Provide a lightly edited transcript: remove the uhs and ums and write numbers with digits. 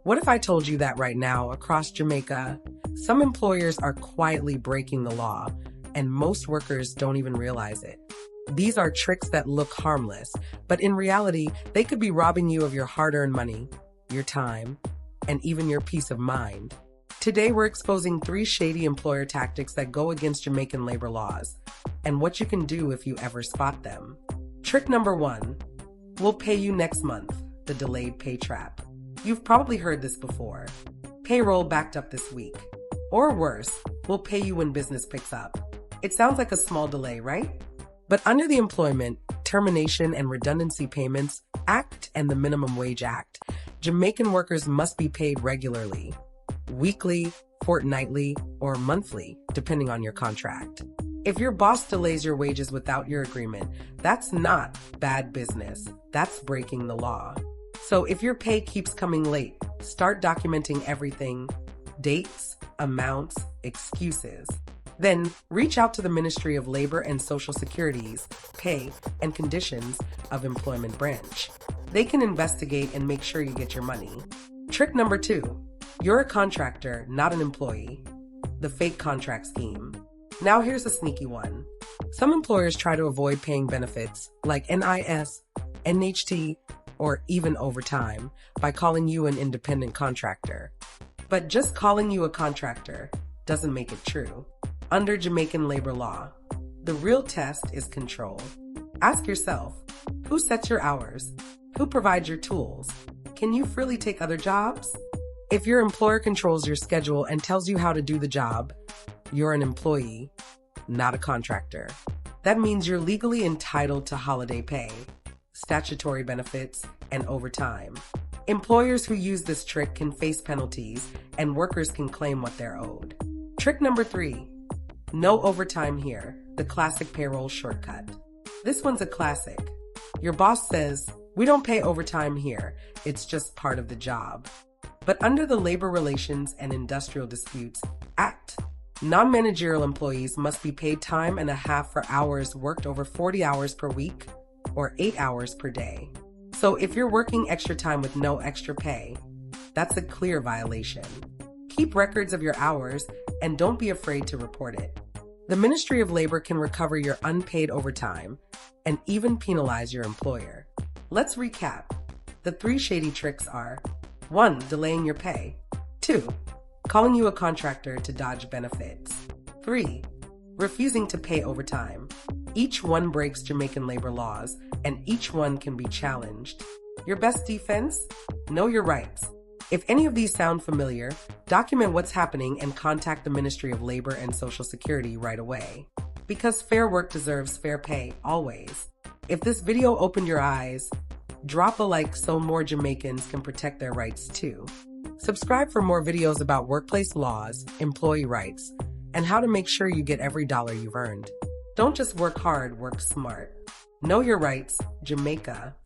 What if I told you that right now, across Jamaica, some employers are quietly breaking the law, and most workers don't even realize it? These are tricks that look harmless, but in reality, they could be robbing you of your hard-earned money, your time, and even your peace of mind. Today, we're exposing 3 shady employer tactics that go against Jamaican labor laws, and what you can do if you ever spot them. Trick number 1, we'll pay you next month, the delayed pay trap. You've probably heard this before. Payroll backed up this week. Or worse, we'll pay you when business picks up. It sounds like a small delay, right? But under the Employment, Termination, and Redundancy Payments Act and the Minimum Wage Act, Jamaican workers must be paid regularly, weekly, fortnightly, or monthly, depending on your contract. If your boss delays your wages without your agreement, that's not bad business. That's breaking the law. So if your pay keeps coming late, start documenting everything: dates, amounts, excuses. Then reach out to the Ministry of Labor and Social Security's Pay and Conditions of Employment branch. They can investigate and make sure you get your money. Trick number 2, you're a contractor, not an employee. The fake contract scheme. Now here's a sneaky one. Some employers try to avoid paying benefits like NIS, NHT, or even overtime by calling you an independent contractor. But just calling you a contractor doesn't make it true. Under Jamaican labor law, the real test is control. Ask yourself, who sets your hours? Who provides your tools? Can you freely take other jobs? If your employer controls your schedule and tells you how to do the job, you're an employee, not a contractor. That means you're legally entitled to holiday pay, statutory benefits, and overtime. Employers who use this trick can face penalties, and workers can claim what they're owed. Trick number 3, no overtime here, the classic payroll shortcut. This one's a classic. Your boss says, we don't pay overtime here, it's just part of the job. But under the Labor Relations and Industrial Disputes Act, non-managerial employees must be paid time and a half for hours worked over 40 hours per week or 8 hours per day. So if you're working extra time with no extra pay, that's a clear violation. Keep records of your hours and don't be afraid to report it. The Ministry of Labor can recover your unpaid overtime and even penalize your employer. Let's recap. The 3 shady tricks are: 1, delaying your pay. 2, calling you a contractor to dodge benefits. 3, refusing to pay overtime. Each one breaks Jamaican labor laws, and each one can be challenged. Your best defense? Know your rights. If any of these sound familiar, document what's happening and contact the Ministry of Labor and Social Security right away. Because fair work deserves fair pay, always. If this video opened your eyes, drop a like so more Jamaicans can protect their rights too. Subscribe for more videos about workplace laws, employee rights, and how to make sure you get every dollar you've earned. Don't just work hard, work smart. Know your rights, Jamaica.